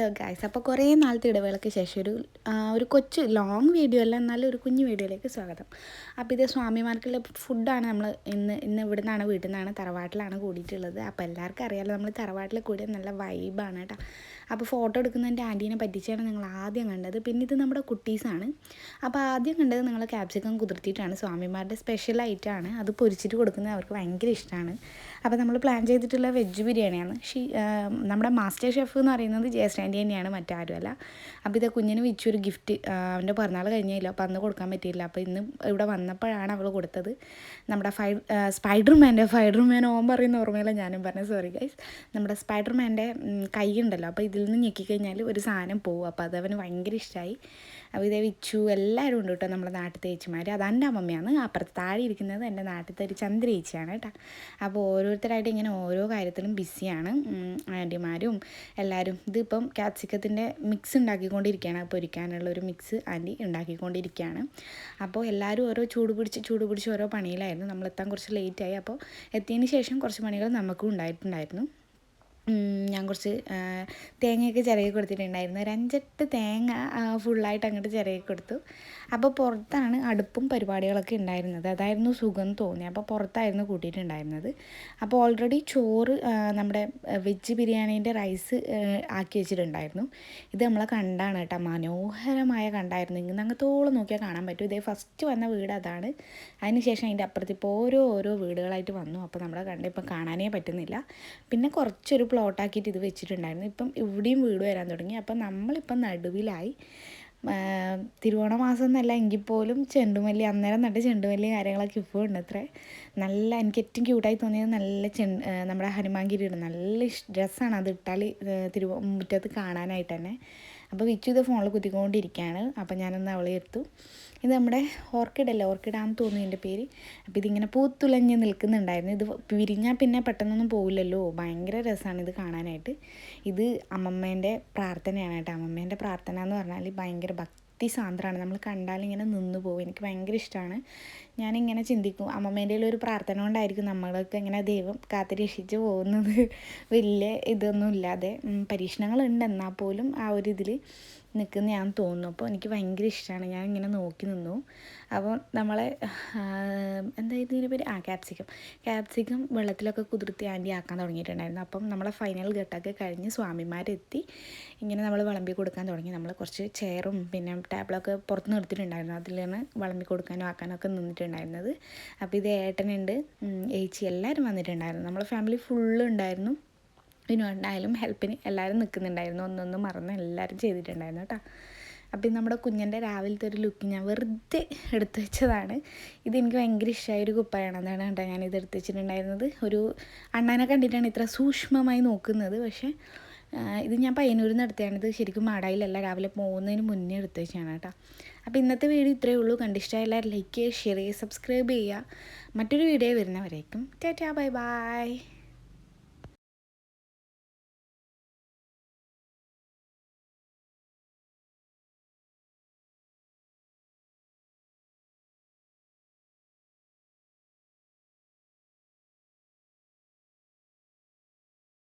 Hello guys, അപ്പോൾ കുറേ നാളത്തെ ഇടവേളയ്ക്ക് ശേഷം ഒരു കൊച്ചു ലോങ് വീഡിയോ അല്ല, എന്നാലും ഒരു കുഞ്ഞു വീഡിയോയിലേക്ക് സ്വാഗതം. അപ്പോൾ ഇത് സ്വാമിമാർക്കുള്ള ഫുഡാണ്. നമ്മൾ ഇന്ന് ഇവിടെ നിന്നാണ്, വീട്ടിൽ നിന്നാണ്, തറവാട്ടിലാണ് കൂടിയിട്ടുള്ളത്. അപ്പോൾ എല്ലാവർക്കും അറിയാമല്ലോ, നമ്മൾ തറവാട്ടിൽ കൂടിയ നല്ല വൈബാണ് കേട്ടോ. അപ്പോൾ ഫോട്ടോ എടുക്കുന്നതിൻ്റെ ആൻറ്റീനെ പറ്റിച്ചാണ് നിങ്ങൾ ആദ്യം കണ്ടത്. പിന്നെ ഇത് നമ്മുടെ കുട്ടീസാണ്. അപ്പോൾ ആദ്യം കണ്ടത് നിങ്ങൾ ക്യാപ്സിക്കം കുതിർത്തിയിട്ടാണ്. സ്വാമിമാരുടെ സ്പെഷ്യൽ ഐറ്റമാണ് അത്. പൊരിച്ചിട്ട് കൊടുക്കുന്നത് അവർക്ക് ഭയങ്കര ഇഷ്ടമാണ്. അപ്പോൾ നമ്മൾ പ്ലാൻ ചെയ്തിട്ടുള്ള വെജ് ബിരിയാണിയാണ്. നമ്മുടെ മാസ്റ്റർ ഷെഫ് എന്ന് പറയുന്നത് ജയശ്രാൻറ്റി തന്നെയാണ്, മറ്റാരുമല്ല. അപ്പോൾ ഇത് കുഞ്ഞിന് വെച്ചൊരു ഗിഫ്റ്റ്. അവൻ്റെ പിറന്നാൾ കഴിഞ്ഞില്ല, അപ്പോൾ അന്ന് കൊടുക്കാൻ പറ്റിയില്ല. അപ്പോൾ ഇന്ന് ഇവിടെ വന്നപ്പോഴാണ് അവൾ കൊടുത്തത്. നമ്മുടെ സ്പൈഡർമാൻ ഓൻ പറയുന്ന ഓർമ്മയില്ല, ഞാനും പറഞ്ഞു, സോറി ഗൈസ്. നമ്മുടെ സ്പൈഡർമാൻ്റെ കൈ ഉണ്ടല്ലോ, അപ്പോൾ ഇതിൽ നിന്ന് ഞെക്കിക്കഴിഞ്ഞാൽ ഒരു സാധനം പോകും. അപ്പോൾ അത് അവന് ഭയങ്കര ഇഷ്ടമായി. അപ്പോൾ ഇതേ വിച്ചു എല്ലാവരും ഉണ്ട് കേട്ടോ, നമ്മുടെ നാട്ടിലത്തെ ചേച്ചിമാർ. അതെൻ്റെ അമ്മമ്മയാണ്. അപ്പുറത്ത് താഴെ ഇരിക്കുന്നത് എൻ്റെ നാട്ടിലത്തെ ഒരു ചന്ദ്ര ചേച്ചിയാണ് കേട്ടോ. അപ്പോൾ ഓരോരുത്തരായിട്ട് ഇങ്ങനെ ഓരോ കാര്യത്തിലും ബിസിയാണ് ആൻറ്റിമാരും എല്ലാവരും. ഇതിപ്പം ക്യാപ്സിക്കത്തിൻ്റെ മിക്സ് ഉണ്ടാക്കിക്കൊണ്ടിരിക്കുകയാണ്. പൊരിക്കാനുള്ള ഒരു മിക്സ് ആൻറ്റി ഉണ്ടാക്കിക്കൊണ്ടിരിക്കുകയാണ്. അപ്പോൾ എല്ലാവരും ഓരോ ചൂട് പിടിച്ച് ഓരോ പണിയിലായിരുന്നു. നമ്മളെത്താൻ കുറച്ച് ലേറ്റായി. അപ്പോൾ എത്തിയതിന് ശേഷം കുറച്ച് പണികൾ നമുക്കും ഉണ്ടായിട്ടുണ്ടായിരുന്നു. ഞാൻ കുറച്ച് തേങ്ങയൊക്കെ ചിരകി കൊടുത്തിട്ടുണ്ടായിരുന്നു. ഒരു 5-8 തേങ്ങ ഫുള്ളായിട്ട് അങ്ങോട്ട് ചിരകി കൊടുത്തു. അപ്പോൾ പുറത്താണ് അടുപ്പും പരിപാടികളൊക്കെ ഉണ്ടായിരുന്നത്. അതായിരുന്നു സുഖം തോന്നി. അപ്പോൾ പുറത്തായിരുന്നു കൂട്ടിയിട്ടുണ്ടായിരുന്നത്. അപ്പോൾ ഓൾറെഡി ചോറ്, നമ്മുടെ വെജ് ബിരിയാണീൻ്റെ റൈസ് ആക്കി വെച്ചിട്ടുണ്ടായിരുന്നു. ഇത് നമ്മളെ കണ്ടാണ് കേട്ടോ, മനോഹരമായ കണ്ടായിരുന്നു. ഇങ്ങനെ അങ്ങത്തോളം നോക്കിയാൽ കാണാൻ പറ്റും. ഇതേ ഫസ്റ്റ് വന്ന വീട് അതാണ്. അതിനുശേഷം അതിൻ്റെ അപ്പുറത്ത് ഇപ്പോൾ ഓരോ വീടുകളായിട്ട് വന്നു. അപ്പോൾ നമ്മുടെ കണ്ട് ഇപ്പം കാണാനേ പറ്റുന്നില്ല. പിന്നെ കുറച്ചൊരു പ്ലോട്ടാക്കിയിട്ട് ഇത് വെച്ചിട്ടുണ്ടായിരുന്നു. ഇപ്പം ഇവിടെയും വീട് വരാൻ തുടങ്ങി. അപ്പം നമ്മളിപ്പം നടുവിലായി. തിരുവോണ മാസം എന്നല്ല എങ്കിൽ പോലും ചെണ്ടുമല്ലി, അന്നേരം നട്ട് ചെണ്ടുമല്ലി കാര്യങ്ങളൊക്കെ ഇപ്പോൾ ഉണ്ട് അത്രേ. നല്ല എനിക്ക് ഏറ്റവും ക്യൂട്ടായി തോന്നിയത് നല്ല നമ്മുടെ ഹനുമാൻഗിരി ഇടും നല്ല ഡ്രസ്സാണ്. അത് ഇട്ടാൽ മുറ്റത്ത് കാണാനായിട്ട് തന്നെ. അപ്പോൾ വിച്ചു ഇത് ഫോണിൽ കുത്തിക്കൊണ്ടിരിക്കുകയാണ്. അപ്പോൾ ഞാനൊന്ന് അവളെ എടുത്തു. ഇത് നമ്മുടെ ഓർക്കിഡാണെന്ന് തോന്നുന്നു എൻ്റെ പേര്. അപ്പോൾ ഇതിങ്ങനെ പൂത്തുലഞ്ഞ് നിൽക്കുന്നുണ്ടായിരുന്നു. ഇത് വിരിഞ്ഞാൽ പിന്നെ പെട്ടെന്നൊന്നും പോവില്ലല്ലോ, ഭയങ്കര രസമാണ് ഇത് കാണാനായിട്ട്. ഇത് അമ്മമ്മേൻ്റെ പ്രാർത്ഥനയാണ് കേട്ടോ. അമ്മമ്മേൻ്റെ പ്രാർത്ഥന എന്ന് പറഞ്ഞാൽ ഭയങ്കര സാന്ദ്രമാണ്. നമ്മൾ കണ്ടാലിങ്ങനെ നിന്ന് പോകും. എനിക്ക് ഭയങ്കര ഇഷ്ടമാണ്. ഞാനിങ്ങനെ ചിന്തിക്കും, അമ്മമ്മേൻ്റെ ഒരു പ്രാർത്ഥന കൊണ്ടായിരിക്കും നമ്മളൊക്കെ ഇങ്ങനെ ദൈവം കാത്ത് രക്ഷിച്ച് പോകുന്നത്. വലിയ ഇതൊന്നും ഇല്ലാതെ പരീക്ഷണങ്ങളുണ്ട്, എന്നാൽ പോലും ആ ഒരു ഇതിൽ നിൽക്കുന്ന ഞാൻ തോന്നുന്നു. അപ്പോൾ എനിക്ക് ഭയങ്കര ഇഷ്ടമാണ്. ഞാൻ ഇങ്ങനെ നോക്കി നിന്നു. അപ്പോൾ നമ്മളെ ഇതിൻ്റെ പേര് ക്യാപ്സിക്കം വെള്ളത്തിലൊക്കെ കുതിർത്തി ആൻറ്റി ആക്കാൻ തുടങ്ങിയിട്ടുണ്ടായിരുന്നു. അപ്പം നമ്മളെ ഫൈനൽ ഘട്ടമൊക്കെ കഴിഞ്ഞ് സ്വാമിമാരെത്തി ഇങ്ങനെ നമ്മൾ വിളമ്പി കൊടുക്കാൻ തുടങ്ങി. നമ്മൾ കുറച്ച് ചെയറും പിന്നെ ടേബിളൊക്കെ പുറത്ത് നിർത്തിയിട്ടുണ്ടായിരുന്നു. അതിലാണ് വിളമ്പി കൊടുക്കാനും ആക്കാനൊക്കെ നിന്നിട്ടുണ്ടായിരുന്നത്. അപ്പോൾ ഇത് ഏട്ടനുണ്ട്, ഏച്ചി എല്ലാവരും വന്നിട്ടുണ്ടായിരുന്നു. നമ്മളെ ഫാമിലി ഫുള്ള് ഉണ്ടായിരുന്നു. വിനോദനായാലും ഹെൽപ്പിന് എല്ലാവരും നിൽക്കുന്നുണ്ടായിരുന്നു. ഒന്നൊന്നും മറന്ന് എല്ലാവരും ചെയ്തിട്ടുണ്ടായിരുന്നു കേട്ടോ. അപ്പം നമ്മുടെ കുഞ്ഞിൻ്റെ രാവിലത്തെ ഒരു ലുക്ക് ഞാൻ വെറുതെ എടുത്തു വെച്ചതാണ്. ഇതെനിക്ക് ഭയങ്കര ഇഷ്ടമായ ഒരു കുപ്പായാണ്. അതാണ് കേട്ടോ ഞാനിത് എടുത്ത് വെച്ചിട്ടുണ്ടായിരുന്നത്. ഒരു അണ്ണാനെ കണ്ടിട്ടാണ് ഇത്ര സൂക്ഷ്മമായി നോക്കുന്നത്. പക്ഷേ ഇത് ഞാൻ പയ്യന്നൂരിൽ നിന്ന് എടുത്തതാണ്. ഇത് ശരിക്കും മാടായിലല്ല, രാവിലെ പോകുന്നതിന് മുന്നേ എടുത്ത് വെച്ചാണ് കേട്ടോ. അപ്പോൾ ഇന്നത്തെ വീഡിയോ ഇത്രയേ ഉള്ളൂ. കണ്ടിഷ്ടമായ എല്ലാവരും ലൈക്ക് ചെയ്യുക, ഷെയർ ചെയ്യുക, സബ്സ്ക്രൈബ് ചെയ്യുക. മറ്റൊരു വീഡിയോ വരുന്നവരേക്കും ടാറ്റാ, ബൈ ബൈ.